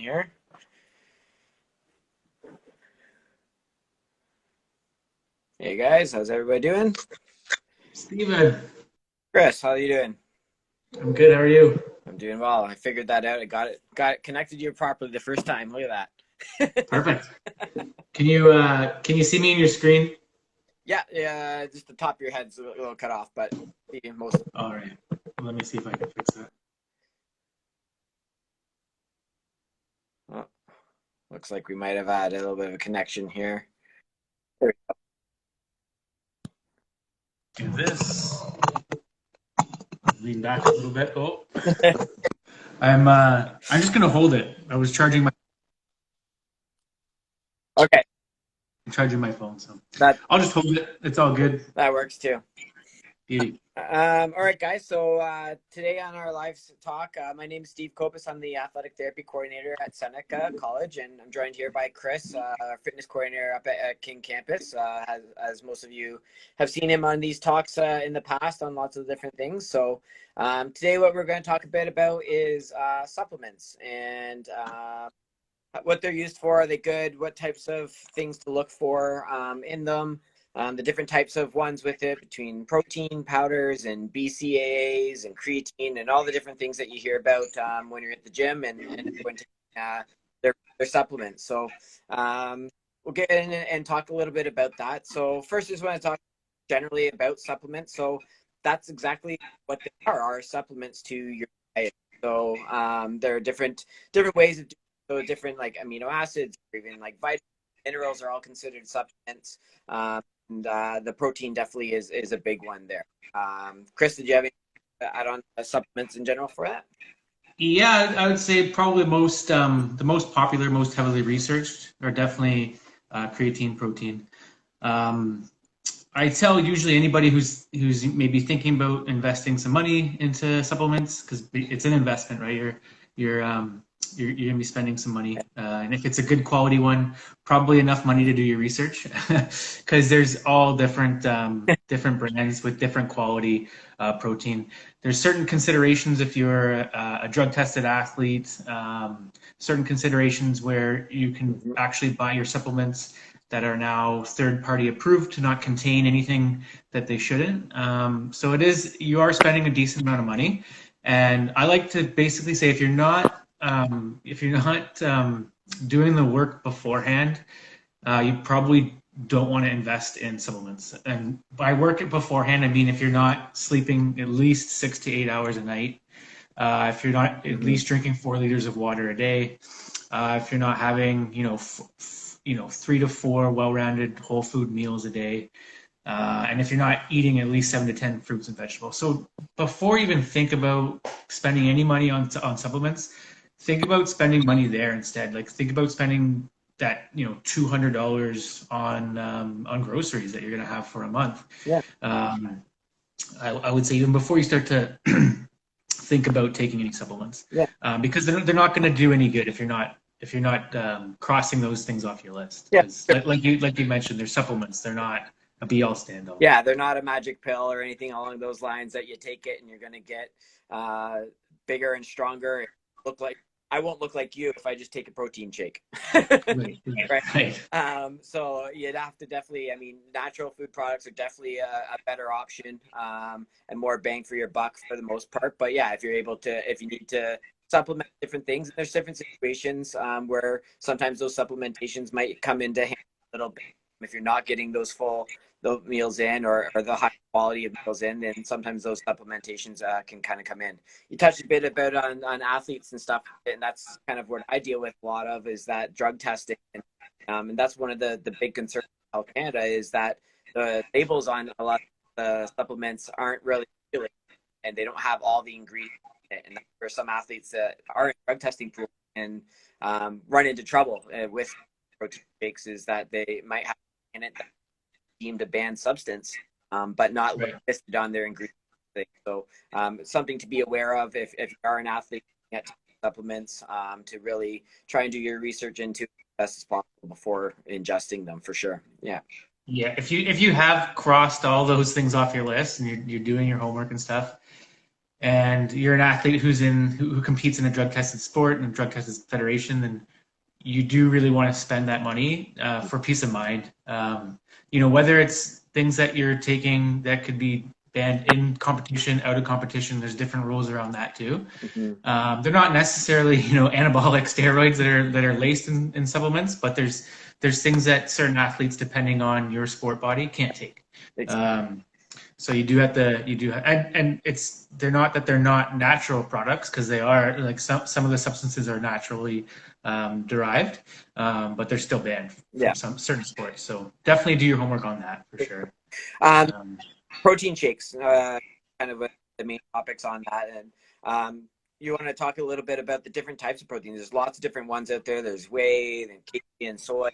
here. Hey guys, how's everybody doing? Steven, Chris, how are you doing? I'm good. How are you? I'm doing well. I figured that out. I got it connected to you properly the first time. Look at that. Perfect. Can you see me in your screen? Yeah, just the top of your head's a little cut off, but most. All right. Let me see if I can fix that. Oh, looks like we might have had a little bit of a connection here. Do this. Lean back a little bit. Oh, I'm just gonna hold it. I was Okay, charging my phone, so that I'll just hold it. It's all good. that works too. Beauty. All right, guys. So today on our live talk, my name is Steve Kopas. I'm the athletic therapy coordinator at Seneca College, and I'm joined here by Chris, fitness coordinator up at King Campus. As most of you have seen him on these talks in the past on lots of different things. So today, what we're going to talk a bit about is supplements and what they're used for. Are they good? What types of things to look for in them? The different types of ones with it, between protein powders and BCAAs and creatine and all the different things that you hear about when you're at the gym and when taking their supplements. So we'll get in and talk a little bit about that. So first, I just want to talk generally about supplements. So that's exactly what they are supplements to your diet. So there are different ways of doing so, different like amino acids, or even like vitamins, minerals are all considered supplements. And the protein definitely is a big one there. Chris, did you have any add on supplements in general for that? Yeah, I would say probably the most popular, most heavily researched are definitely creatine, protein. Um, I tell usually anybody who's maybe thinking about investing some money into supplements, because it's an investment, right? You're you're gonna be spending some money, and if it's a good quality one, probably enough money to do your research, because there's all different brands with different quality protein. There's certain considerations if you're a drug tested athlete, certain considerations where you can Mm-hmm. actually buy your supplements that are now third party approved to not contain anything that they shouldn't. So you are spending a decent amount of money. And I like to basically say if you're not doing the work beforehand, you probably don't want to invest in supplements. And by work it beforehand, I mean if you're not sleeping at least 6 to 8 hours a night, if you're not at Mm-hmm. least drinking 4 liters of water a day, if you're not having 3 to 4 well-rounded whole food meals a day, and if you're not eating at least 7 to 10 fruits and vegetables. So before you even think about spending any money on supplements, think about spending money there instead. Like think about spending that $200 on groceries that you're gonna have for a month. Yeah. Um, I would say even before you start to think about taking any supplements, Yeah. because they're not going to do any good if you're not crossing those things off your list. Yeah. Because like you mentioned, they're supplements. They're not a be all stand all. Yeah, they're not a magic pill or anything along those lines that you take it and you're going to get uh, bigger and stronger. Look like I won't look like you if I just take a protein shake. Right, Right. right. So you'd have to definitely, I mean, natural food products are definitely a better option and more bang for your buck for the most part. But yeah, if you need to supplement different things, there's different situations where sometimes those supplementations might come into hand a little bit. If you're not getting those meals in or the high quality of meals in, then sometimes those supplementations can kind of come in. You touched a bit about on athletes and stuff, and that's kind of what I deal with a lot of is that drug testing, and that's one of the big concerns in Health Canada is that the labels on a lot of the supplements aren't really regulated, and they don't have all the ingredients in it. And for some athletes that are in drug testing pool and run into trouble with protein shakes is that they might have in it deemed a banned substance, but not Right. listed on their ingredient thing. So something to be aware of if you are an athlete at supplements to really try and do your research into as best as possible before ingesting them for sure. Yeah. Yeah. If you have crossed all those things off your list and you're doing your homework and stuff, and you're an athlete who competes in a drug tested sport and a drug tested federation, then you do really want to spend that money for peace of mind. Whether it's things that you're taking that could be banned in competition, out of competition, there's different rules around that too. They're not necessarily, anabolic steroids that are laced in supplements, but there's things that certain athletes, depending on your sport body, can't take. So you do have to, and they're not that they're not natural products, because they are. Like some of the substances are naturally derived, but they're still banned from some certain sports. So definitely do your homework on that for sure. Protein shakes, kind of the main topics on that. And you want to talk a little bit about the different types of proteins. There's lots of different ones out there. There's whey, and casein, soy,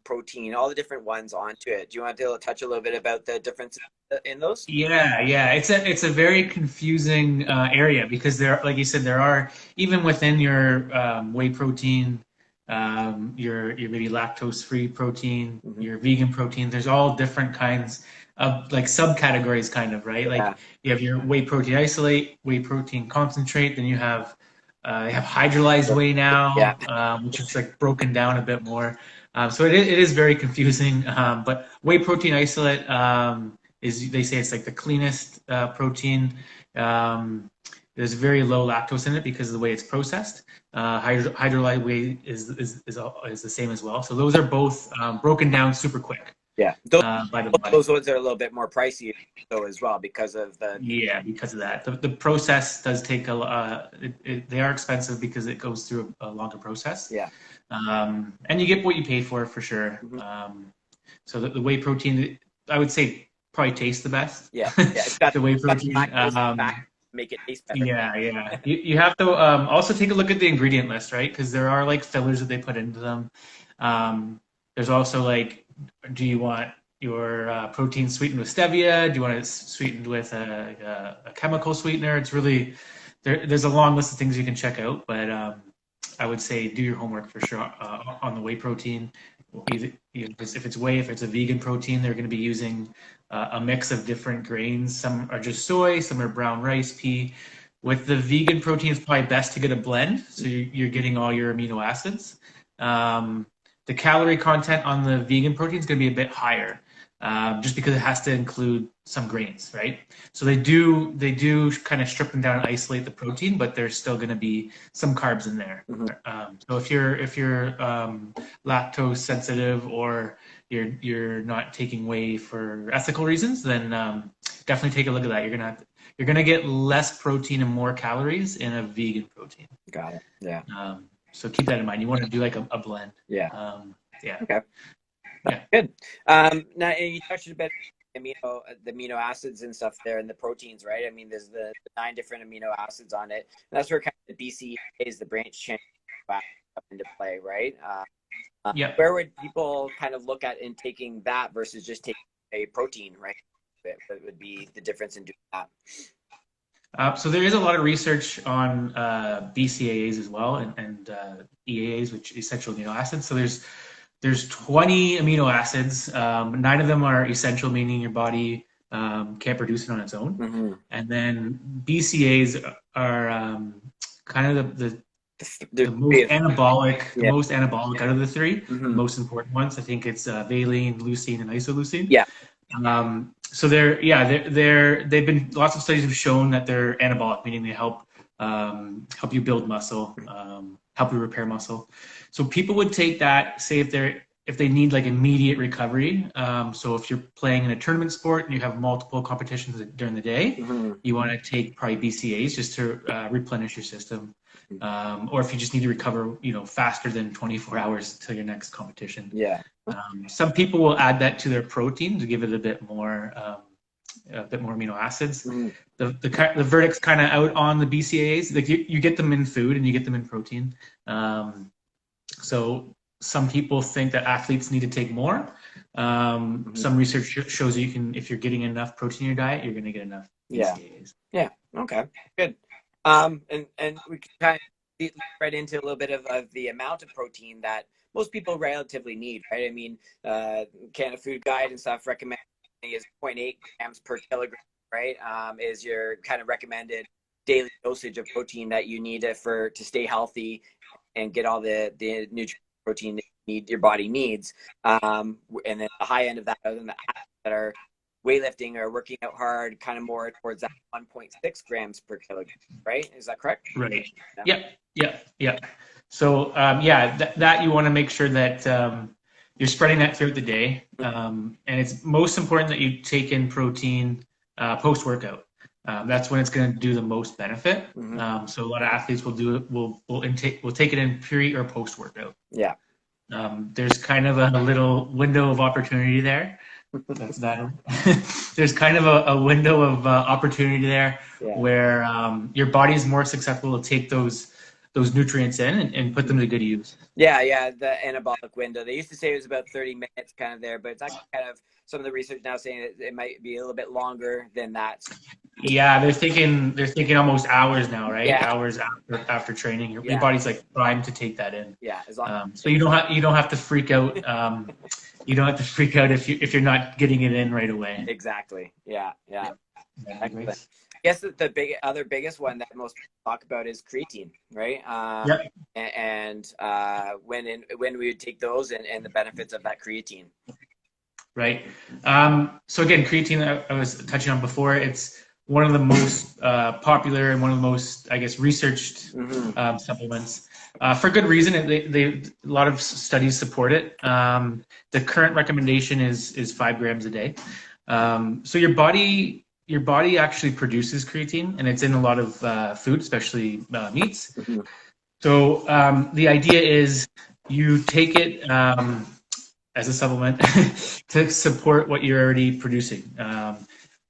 protein, all the different ones onto it. Do you want to touch a little bit about the differences in those? Yeah. It's a very confusing area, because like you said, there are, even within your whey protein, your maybe lactose-free protein, your vegan protein. There's all different kinds of like subcategories, kind of, right? Like you have your whey protein isolate, whey protein concentrate, then you have hydrolyzed whey now, which is like broken down a bit more. So it is very confusing. But whey protein isolate they say it's like the cleanest protein. There's very low lactose in it because of the way it's processed. Hydrolyzed whey is the same as well. So those are both broken down super quick. Yeah, those ones are a little bit more pricey though as well, because of the because of that. The process does take they are expensive because it goes through a longer process. And you get what you pay for sure. So the whey protein, I would say, probably tastes the best. It's got the whey protein. Make it taste better. You have to also take a look at the ingredient list, right? Because there are like fillers that they put into them. There's also like, do you want your protein sweetened with stevia? Do you want it sweetened with a chemical sweetener? It's really, there's a long list of things you can check out, but I would say do your homework for sure on the whey protein. If it's whey, if it's a vegan protein, they're going to be using a mix of different grains. Some are just soy, some are brown rice, pea. With the vegan protein, it's probably best to get a blend, so you're getting all your amino acids. The calorie content on the vegan protein is going to be a bit higher, just because it has to include some grains, right? So they do kind of strip them down and isolate the protein, but there's still going to be some carbs in there. So if you're lactose sensitive, or you're not taking whey for ethical reasons, then definitely take a look at that. You're gonna get less protein and more calories in a vegan protein. Got it. Yeah. So keep that in mind. You want to do like a blend. Okay. Good. Now you touched a bit the amino acids and stuff there, and the proteins, right? I mean, there's the 9 different amino acids on it, and that's where kind of the BCAAs, the branch chain, come into play, right? Where would people kind of look at in taking that versus just taking a protein, right? What would be the difference in doing that? So there is a lot of research on BCAAs as well, and EAAs, which is essential amino acids. So there's 20 amino acids. 9 of them are essential, meaning your body can't produce it on its own. And then BCAAs are kind of the most anabolic out of the 3. The most important ones, I think it's valine, leucine, and isoleucine. So they've been, lots of studies have shown that they're anabolic, meaning they help you build muscle, help you repair muscle. So people would take that, say if they need like immediate recovery. So if you're playing in a tournament sport and you have multiple competitions during the day, you want to take probably BCAAs just to replenish your system. Or if you just need to recover, faster than 24 hours till your next competition. Some people will add that to their protein to give it a bit more amino acids. The verdict's kind of out on the BCAAs. Like you get them in food and you get them in protein. So some people think that athletes need to take more. Some research shows if you're getting enough protein in your diet, you're going to get enough BCAAs. Okay, good. And we can kind of lead right into a little bit of the amount of protein that most people relatively need, right? I mean, Canada Food Guide and stuff recommend is 0.8 grams per kilogram right, is your kind of recommended daily dosage of protein that you need to stay healthy and get all the nutrient protein that your body needs. And then the high end of that, other than the athletes that are weightlifting or working out hard, kind of more towards that 1.6 grams per kilogram, right? Is that correct? Right. Yeah. So that you want to make sure that you're spreading that throughout the day, and it's most important that you take in protein post workout. That's when it's going to do the most benefit. So a lot of athletes will take it in pre or post workout. Yeah. There's kind of a little window of opportunity there. That's that. There's kind of a window of opportunity there where your body is more susceptible to take those nutrients in and put them to good use. Yeah, the anabolic window. They used to say it was about 30 minutes kind of there, but it's actually kind of some of the research now saying that it might be a little bit longer than that. Yeah, they're thinking almost hours now, right? Yeah. Hours after training, your body's like primed to take that in. Yeah, as long so you don't have to freak out. You don't have to freak out if you're not getting it in right away. Exactly. Yeah. Excellent. I guess the biggest one that most people talk about is creatine, right? And when we would take those and the benefits of that creatine. Right. So again, creatine I was touching on before. It's one of the most popular and one of the most, I guess, researched supplements. For good reason. A lot of studies support it. The current recommendation is 5 grams a day. So your body actually produces creatine, and it's in a lot of food, especially meats. So the idea is you take it as a supplement to support what you're already producing.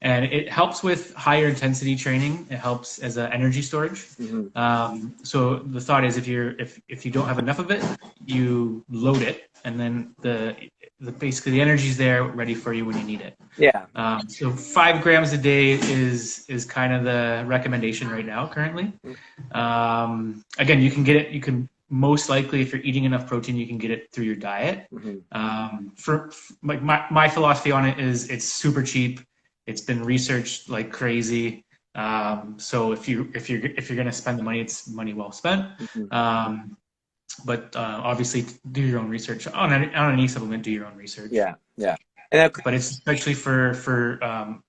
And it helps with higher intensity training. It helps as an energy storage. So the thought is if you don't have enough of it, you load it, and then basically the energy's there ready for you when you need it. Yeah. So 5 grams a day is kind of the recommendation right now currently. Again, you can get it. You can most likely, if you're eating enough protein, you can get it through your diet. For like my philosophy on it is it's super cheap. It's been researched like crazy. So if you're gonna spend the money, it's money well spent. But obviously, do your own research on any supplement. Do your own research. Yeah. But it's especially for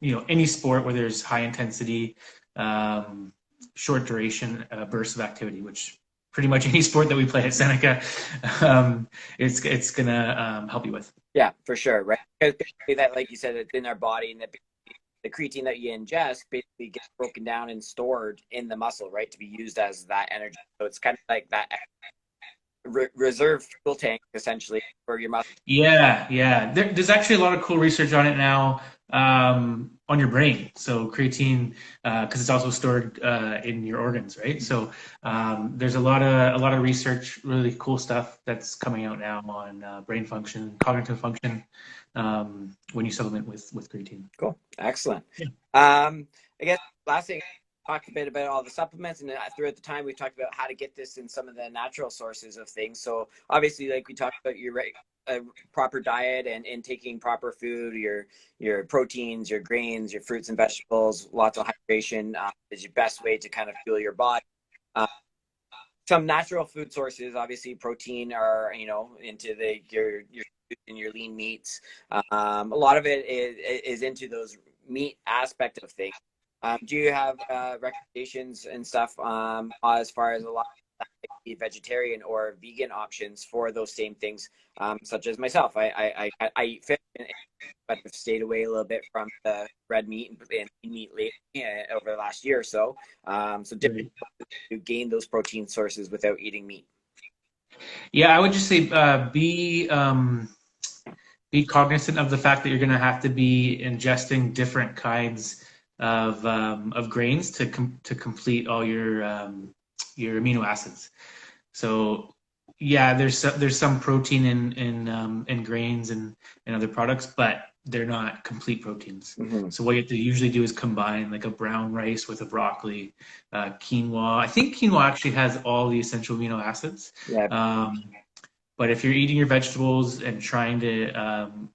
any sport where there's high intensity, short duration bursts of activity, which pretty much any sport that we play at Seneca, it's gonna help you with. Yeah, for sure, right? Because that, like you said, it's in our body, and the creatine that you ingest basically gets broken down and stored in the muscle, right, to be used as that energy. So it's kind of like that reserve fuel tank, essentially, for your muscle. Yeah. There's actually a lot of cool research on it now. On your brain, so creatine, because it's also stored in your organs, right? So there's a lot of research, really cool stuff that's coming out now on brain function, cognitive function, when you supplement with creatine. Cool, excellent. I guess last thing, talked a bit about all the supplements, and throughout the time we've talked about how to get this in some of the natural sources of things. So obviously, like we talked about your proper diet and taking proper food, your proteins, your grains, your fruits and vegetables, lots of hydration is your best way to kind of fuel your body. Some natural food sources, obviously protein, are into your lean meats. A lot of it is into those meat aspect of things. Do you have recommendations and stuff as far as a lot of vegetarian or vegan options for those same things, such as myself? I eat fish, but I've stayed away a little bit from the red meat and meat lately over the last year or so. So different to gain those protein sources without eating meat. Yeah, I would just say be cognizant of the fact that you're going to have to be ingesting different kinds of grains to complete all your amino acids. So yeah, there's some protein in grains and other products, but they're not complete proteins. So what you have to usually do is combine like a brown rice with a broccoli, quinoa. I think quinoa actually has all the essential amino acids. But if you're eating your vegetables and trying to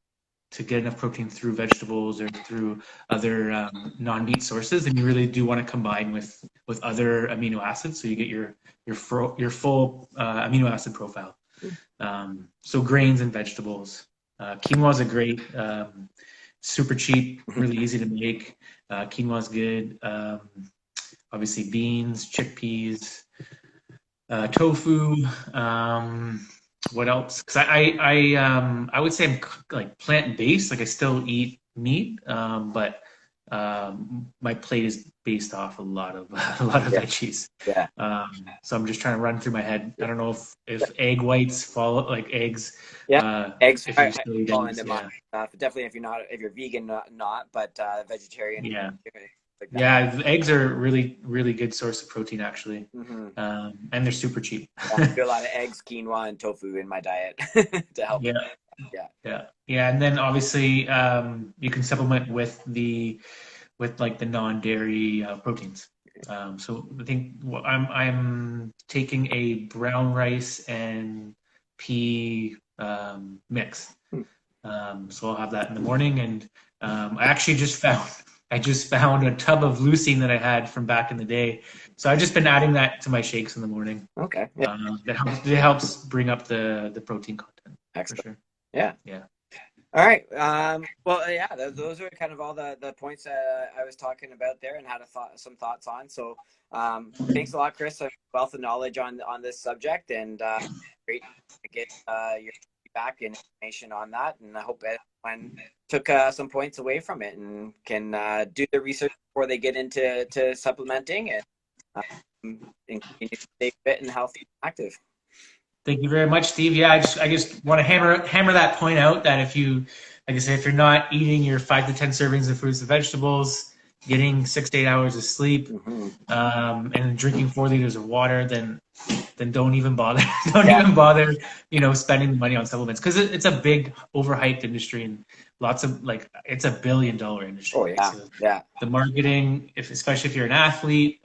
to get enough protein through vegetables or through other non-meat sources, then you really do want to combine with other amino acids, so you get your full amino acid profile. So grains and vegetables. Quinoa is a great, super cheap, really easy to make. Quinoa is good. Obviously beans, chickpeas, tofu. What else? Because I would say I'm like plant-based. Like I still eat meat, but my plate is based off a lot of veggies. Yeah. So I'm just trying to run through my head. I don't know if egg whites follow, like eggs. Yeah. Eggs If I you still eat fall eggs, into yeah. mine. Definitely if you're vegan, not, but vegetarian. Yeah. Like that. Yeah, eggs are really, really good source of protein, actually. Mm-hmm. And they're super cheap. I do a lot of eggs, quinoa, and tofu in my diet to help. Yeah. Yeah. Yeah. And then obviously, you can supplement with like the non-dairy proteins. So I think I'm taking a brown rice and pea mix. So I'll have that in the morning. And I actually just found a tub of leucine that I had from back in the day. So I've just been adding that to my shakes in the morning. Okay. Yeah. That helps bring up the protein content. Excellent. For sure. Yeah. Yeah. All right. Well, yeah, those are kind of all the points I was talking about there and had some thoughts on. So thanks a lot, Chris. A wealth of knowledge on this subject, and great to get your feedback and information on that. And I hope everyone took some points away from it and can do the research before they get into supplementing and continue to stay fit and healthy and active. Thank you very much, Steve. Yeah, I just want to hammer that point out that if you, like I said, if you're not eating your 5 to 10 servings of fruits and vegetables, getting 6 to 8 hours of sleep, and drinking 4 liters of water, then don't even bother. Even bother, spending the money on supplements, because it's a big overhyped industry and lots of it's $1 billion industry. Oh yeah, so yeah. The marketing, especially if you're an athlete,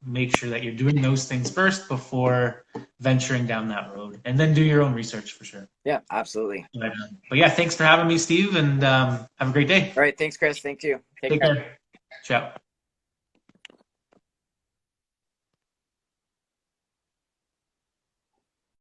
make sure that you're doing those things first before venturing down that road, and then do your own research for sure. Yeah, absolutely. But yeah, thanks for having me, Steve, and have a great day. All right, thanks, Chris. Thank you. Take care. Ciao.